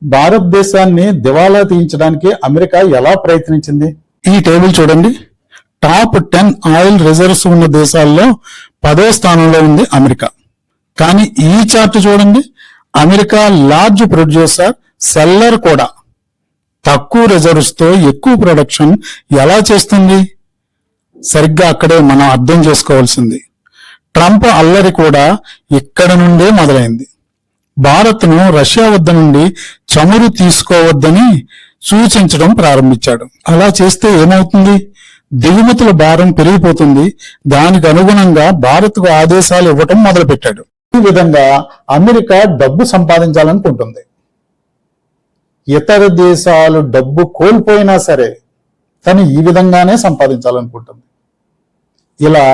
భారతదేశాన్ని దివాలా తీయించడానికి అమెరికా ఎలా ప్రయత్నించింది? ఈ టేబుల్ చూడండి. టాప్ 10 ఆయిల్ రిజర్వ్స్ ఉన్న దేశాల్లో 10వ స్థానంలో ఉంది అమెరికా. కానీ ఈ చార్ట్ చూడండి, అమెరికా లార్జ్ ప్రొడ్యూసర్, సెల్లర్ కూడా. తక్కువ రిజర్వ్స్ తో ఎక్కువ ప్రొడక్షన్ ఎలా చేస్తుంది? సరిగ్గా అక్కడే మనం అర్థం చేసుకోవాల్సింది. ట్రంప్ అల్లరి కూడా ఇక్కడ నుండే మొదలైంది. భారత్ను రష్యా వద్ద నుండి చమురు తీసుకోవద్దని సూచించడం ప్రారంభించాడు. అలా చేస్తే ఏమవుతుంది? దిగుమతుల భారం పెరిగిపోతుంది. దానికి అనుగుణంగా భారత్కు ఆదేశాలు ఇవ్వటం మొదలుపెట్టాడు. ఈ విధంగా అమెరికా డబ్బు సంపాదించాలనుకుంటుంది. ఇతర దేశాలు డబ్బు కోల్పోయినా సరే తను ఈ విధంగానే సంపాదించాలనుకుంటుంది. ఇలా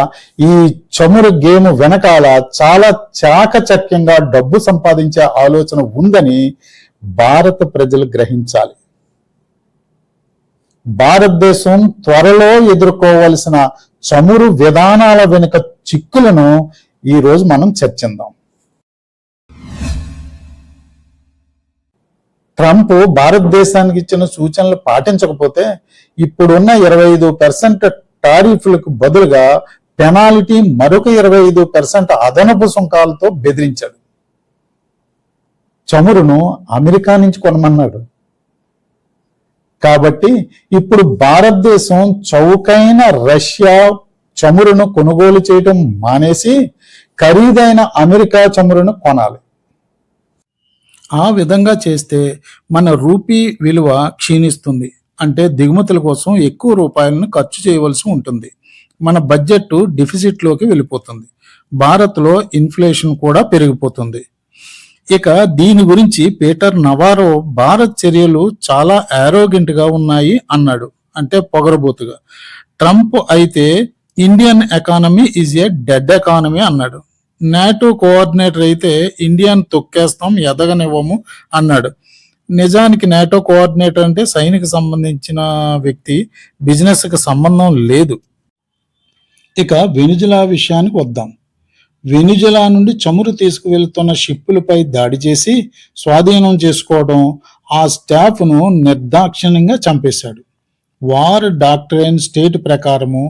ఈ చమురు గేమ్ వెనకాల చాలా చాకచక్యంగా డబ్బు సంపాదించే ఆలోచన ఉందని భారత ప్రజలు గ్రహించాలి. భారతదేశం త్వరలో ఎదుర్కోవలసిన చమురు విధానాల వెనుక చిక్కులను ఈ రోజు మనం చర్చిద్దాం. ట్రంప్ భారతదేశానికి ఇచ్చిన సూచనలు పాటించకపోతే ఇప్పుడున్న 25% టారిఫ్లకు బదులుగా పెనాల్టీ మరొక 25% అదనపు సుంకాలతో బెదిరించాడు. చమురును అమెరికా నుంచి కొనమన్నాడు. కాబట్టి ఇప్పుడు భారతదేశం చౌకైన రష్యా చమురును కొనుగోలు చేయడం మానేసి ఖరీదైన అమెరికా చమురును కొనాలి. ఆ విధంగా చేస్తే మన రూపీ విలువ క్షీణిస్తుంది. అంటే దిగుమతుల కోసం ఎక్కువ రూపాయలను ఖర్చు చేయవలసి ఉంటుంది. మన బడ్జెట్ డిఫిసిట్లోకి వెళ్ళిపోతుంది. భారత్లో ఇన్ఫ్లేషన్ కూడా పెరిగిపోతుంది. ఇక దీని గురించి పీటర్ నవారో భారత్ చర్యలు చాలా యారోగెంట్గా ఉన్నాయి అన్నాడు. అంటే పొగరబోతుగా. ట్రంప్ అయితే Indian economy is a dead economy అన్నాడు. నాటో కోఆర్డినేటర్ అయితే ఇండియాను తొక్కేస్తాం, ఎదగనివ్వము అన్నాడు. నిజానికి నాటో కోఆర్డినేటర్ అంటే సైనిక సంబంధించిన వ్యక్తి, బిజినెస్కి సంబంధం లేదు. ఇక వెనిజులా విషయానికి వద్దాం. వెనిజులా నుండి చమురు తీసుకువెళ్తున్న షిప్పులపై దాడి చేసి స్వాధీనం చేసుకోవడం, ఆ స్టాఫ్ను నిర్దాక్షిణ్యంగా చంపేశాడు. వార్ డాక్ట్రైన్ స్టేట్ ప్రకారము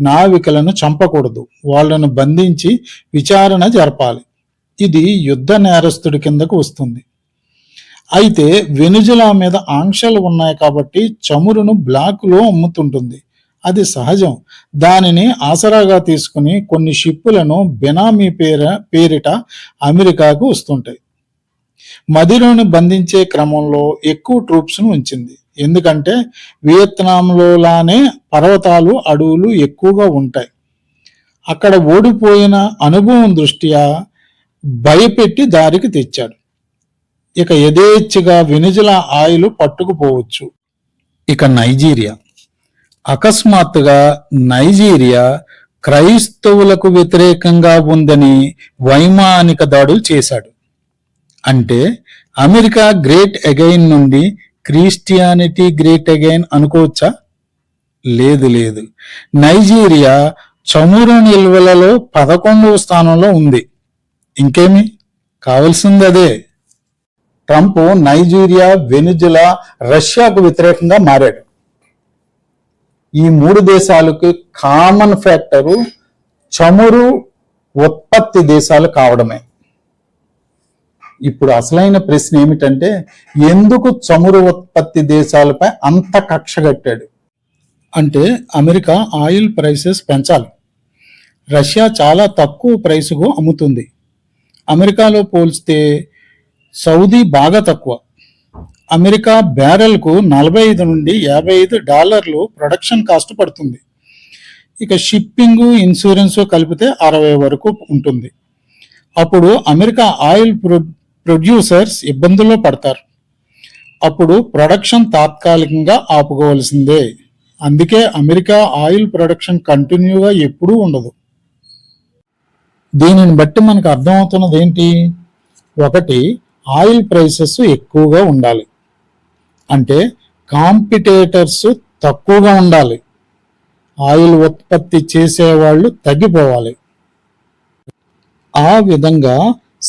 నావికులను చంపకూడదు, వాళ్లను బంధించి విచారణ జరపాలి. ఇది యుద్ధ నేరస్తుడి కిందకు వస్తుంది. అయితే వెనిజులా మీద ఆంక్షలు ఉన్నాయి కాబట్టి చమురును బ్లాక్లో అమ్ముతుంటుంది. అది సహజం. దానిని ఆసరాగా తీసుకుని కొన్ని షిప్పులను బినామీ పేరిట అమెరికాకు వస్తుంటాయి. మదిరోను బంధించే క్రమంలో ఎక్కువ ట్రూప్స్ను ఉంచింది. ఎందుకంటే వియత్నాంలోలానే పర్వతాలు, అడవులు ఎక్కువగా ఉంటాయి. అక్కడ ఓడిపోయిన అనుభవం దృష్ట్యా భయపెట్టి దారికి తెచ్చాడు. ఇక యథేచ్ఛగా వెనిజులా ఆయిల్ పట్టుకుపోవచ్చు. ఇక నైజీరియా. అకస్మాత్తుగా నైజీరియా క్రైస్తవులకు వ్యతిరేకంగా ఉందని వైమానిక దాడులు చేశాడు. అంటే అమెరికా గ్రేట్ అగైన్ నుండి క్రిస్టియానిటీ గ్రేట్ అగైన్ అనుకోవచ్చా? లేదు. నైజీరియా చమురు నిల్వలలో 11వ స్థానంలో ఉంది. ఇంకేమి కావాల్సింది అదే. ట్రంప్ నైజీరియా, వెనిజులా, రష్యాకు వ్యతిరేకంగా మారాడు. ఈ 3 దేశాలకు కామన్ ఫ్యాక్టరు చమురు ఉత్పత్తి దేశాలు కావడమే. ఇప్పుడు అసలైన ప్రశ్న ఏమిటంటే, ఎందుకు చమురు ఉత్పత్తి దేశాలపై అంత కక్ష కట్టాడు? అంటే అమెరికా ఆయిల్ ప్రైసెస్ పెంచాలి. రష్యా చాలా తక్కువ ప్రైసుకు అమ్ముతుంది. అమెరికాలో పోల్చితే సౌదీ బాగా తక్కువ. అమెరికా బ్యారెల్కు $45 నుండి $55 ప్రొడక్షన్ కాస్ట్ పడుతుంది. ఇక షిప్పింగ్, ఇన్సూరెన్స్ కలిపితే 60 వరకు ఉంటుంది. అప్పుడు అమెరికా ఆయిల్ ప్రొడ్యూసర్స్ ఇబ్బందుల్లో పడతారు. అప్పుడు ప్రొడక్షన్ తాత్కాలికంగా ఆపుకోవాల్సిందే. అందుకే అమెరికా ఆయిల్ ప్రొడక్షన్ కంటిన్యూగా ఎప్పుడూ ఉండదు. దీనిని బట్టి మనకు అర్థమవుతున్నది ఏంటి? ఒకటి, ఆయిల్ ప్రైసెస్ ఎక్కువగా ఉండాలి. అంటే కాంపిటేటర్స్ తక్కువగా ఉండాలి. ఆయిల్ ఉత్పత్తి చేసేవాళ్ళు తగ్గిపోవాలి. ఆ విధంగా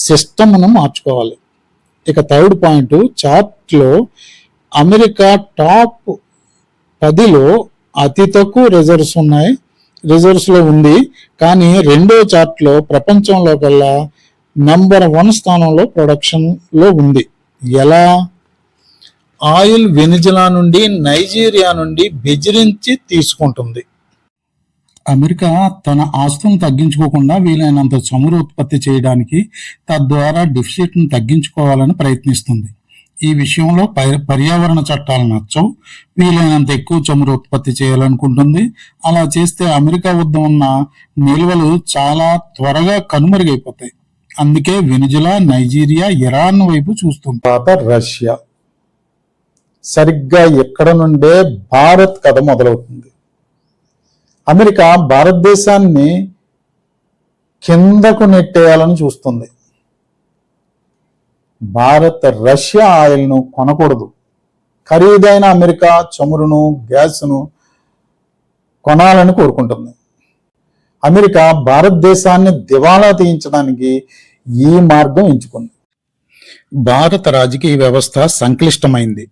సిస్టమ్ను మార్చుకోవాలి. ఇక థర్డ్ పాయింట్, చార్ట్లో అమెరికా టాప్ 10లో అతి తక్కువ రిజర్వ్స్లో ఉంది. కానీ రెండో చార్ట్లో ప్రపంచంలో కల్లా నంబర్ 1 స్థానంలో ప్రొడక్షన్లో ఉంది. ఎలా? ఆయిల్ వెనిజులా నుండి, నైజీరియా నుండి బెదిరించి తీసుకుంటుంది. అమెరికా తన ఆస్తులను తగ్గించుకోకుండా వీలైనంత చమురు ఉత్పత్తి చేయడానికి, తద్వారా డెఫిసిట్ను తగ్గించుకోవాలని ప్రయత్నిస్తుంది. ఈ విషయంలో పర్యావరణ చట్టాలు నచ్చవు. వీలైనంత ఎక్కువ చమురు ఉత్పత్తి చేయాలనుకుంటుంది. అలా చేస్తే అమెరికా వద్ద ఉన్న నిల్వలు చాలా త్వరగా కనుమరుగైపోతాయి. అందుకే వెనిజులా, నైజీరియా, ఇరాన్ వైపు చూస్తుంది. తర్వాత రష్యా. సరిగ్గా ఇక్కడ నుండే భారత్ కథ మొదలవుతుంది. అమెరికా భారతదేశాన్ని కిందకు నెట్టేయాలని చూస్తుంది. భారత్ రష్యా ఆయిల్ను కొనకూడదు. ఖరీదైన అమెరికా చమురును, గ్యాస్ను కొనాలని కోరుకుంటుంది. అమెరికా భారతదేశాన్ని దివాలా తీయించడానికి ఈ మార్గం ఎంచుకుంది. భారత రాజకీయ వ్యవస్థ సంక్లిష్టమైంది.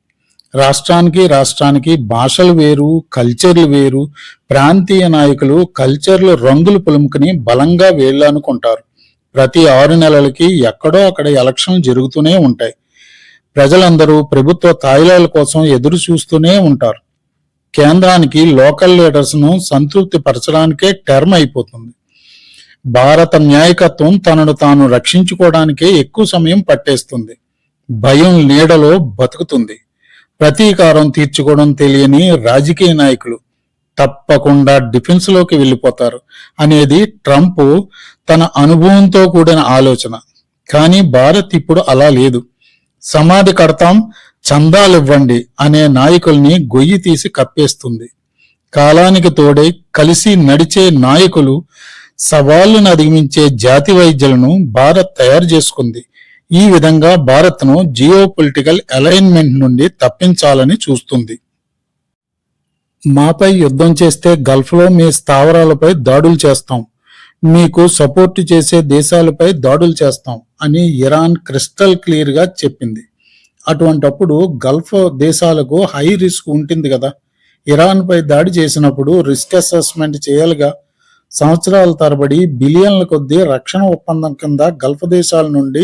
రాష్ట్రానికి భాషలు వేరు, కల్చర్లు వేరు. ప్రాంతీయ నాయకులు కల్చర్లు రంగులు పులుముకుని బలంగా వేయాలనుకుంటారు. ప్రతి 6 నెలలకి ఎక్కడో అక్కడ ఎలక్షన్లు జరుగుతూనే ఉంటాయి. ప్రజలందరూ ప్రభుత్వ తాయిలాల కోసం ఎదురు చూస్తూనే ఉంటారు. కేంద్రానికి లోకల్ లీడర్స్ను సంతృప్తి పరచడానికే టర్మ్ అయిపోతుంది. భారత నాయకత్వం తనను తాను రక్షించుకోవడానికే ఎక్కువ సమయం పట్టేస్తుంది. భయం నీడలో బతుకుతుంది. ప్రతీకారం తీర్చుకోవడం తెలియని రాజకీయ నాయకులు తప్పకుండా డిఫెన్స్లోకి వెళ్ళిపోతారు అనేది ట్రంప్ తన అనుభవంతో కూడిన ఆలోచన. కానీ భారత్ ఇప్పుడు అలా లేదు. సమాధి కడతాం, చందాలివ్వండి అనే నాయకుల్ని గొయ్యి తీసి కప్పేస్తుంది. కాలానికి తోడై కలిసి నడిచే నాయకులు, సవాళ్లను అధిగమించే జాతి వైద్యులను భారత్ తయారు చేసుకుంది. ఈ విధంగా భారత్ను జియో పొలిటికల్ అలైన్మెంట్ నుండి తప్పించాలని చూస్తుంది. మాపై యుద్ధం చేస్తే గల్ఫ్లో మీ స్థావరాలపై దాడులు చేస్తాం, మీకు సపోర్టు చేసే దేశాలపై దాడులు చేస్తాం అని ఇరాన్ క్రిస్టల్ క్లియర్గా చెప్పింది. అటువంటప్పుడు గల్ఫ్ దేశాలకు హై రిస్క్ ఉంటుంది కదా. ఇరాన్పై దాడి చేసినప్పుడు రిస్క్ అసెస్మెంట్ చేయాలిగా. సంవత్సరాల తరబడి బిలియన్ల కొద్దీ రక్షణ ఒప్పందం కింద గల్ఫ్ దేశాల నుండి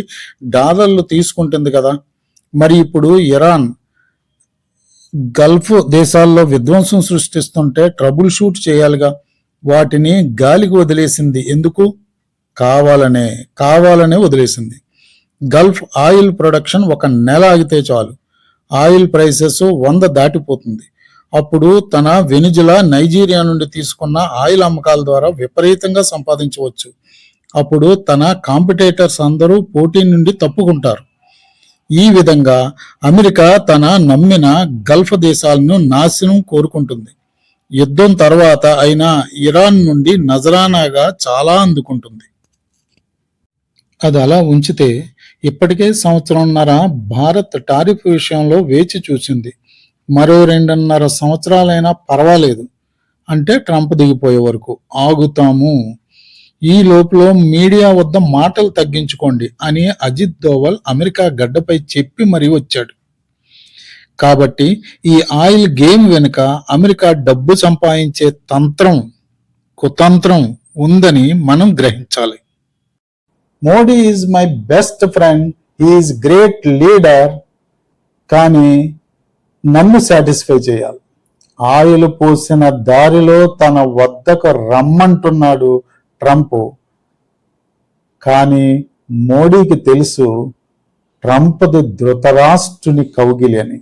డాలర్లు తీసుకుంటుంది కదా. మరి ఇప్పుడు ఇరాన్ గల్ఫ్ దేశాల్లో విధ్వంసం సృష్టిస్తుంటే ట్రబుల్ షూట్ చేయాలిగా. వాటిని గాలికి వదిలేసింది. ఎందుకు? కావాలనే వదిలేసింది. గల్ఫ్ ఆయిల్ ప్రొడక్షన్ 1 నెల ఆగితే చాలు, ఆయిల్ ప్రైసెస్ 100 దాటిపోతుంది. అప్పుడు తన వెనిజులా, నైజీరియా నుండి తీసుకున్న ఆయిల్ అమ్మకాల ద్వారా విపరీతంగా సంపాదించవచ్చు. అప్పుడు తన కాంపిటేటర్స్ అందరూ పోటీ నుండి తప్పుకుంటారు. ఈ విధంగా అమెరికా తన నమ్మిన గల్ఫ్ దేశాలను నాశనం కోరుకుంటుంది. యుద్ధం తర్వాత అయినా ఇరాన్ నుండి నజరానాగా చాలా అందుకుంటుంది. అది అలా ఉంచితే ఇప్పటికే 1.5 సంవత్సరాల భారత్ టారిఫ్ విషయంలో వేచి చూసింది. మరో 2.5 సంవత్సరాలైనా పర్వాలేదు, అంటే ట్రంప్ దిగిపోయే వరకు ఆగుతాము. ఈ లోపల మీడియా వద్ద మాటలు తగ్గించుకోండి అని అజిత్ దోవల్ అమెరికా గడ్డపై చెప్పి మరీ వచ్చాడు. కాబట్టి ఈ ఆయిల్ గేమ్ వెనుక అమెరికా డబ్బు సంపాదించే కుతంత్రం ఉందని మనం గ్రహించాలి. Modi is my best friend, is great leader, కానీ నన్ను సాటిస్ఫై చేయాలి. ఆయిల్ పోసిన దారిలో తన వద్దకు రమ్మంటున్నాడు ట్రంప్. కానీ మోడీకి తెలుసు ట్రంప్ది ధృతరాష్ట్రుని కౌగిలి అని.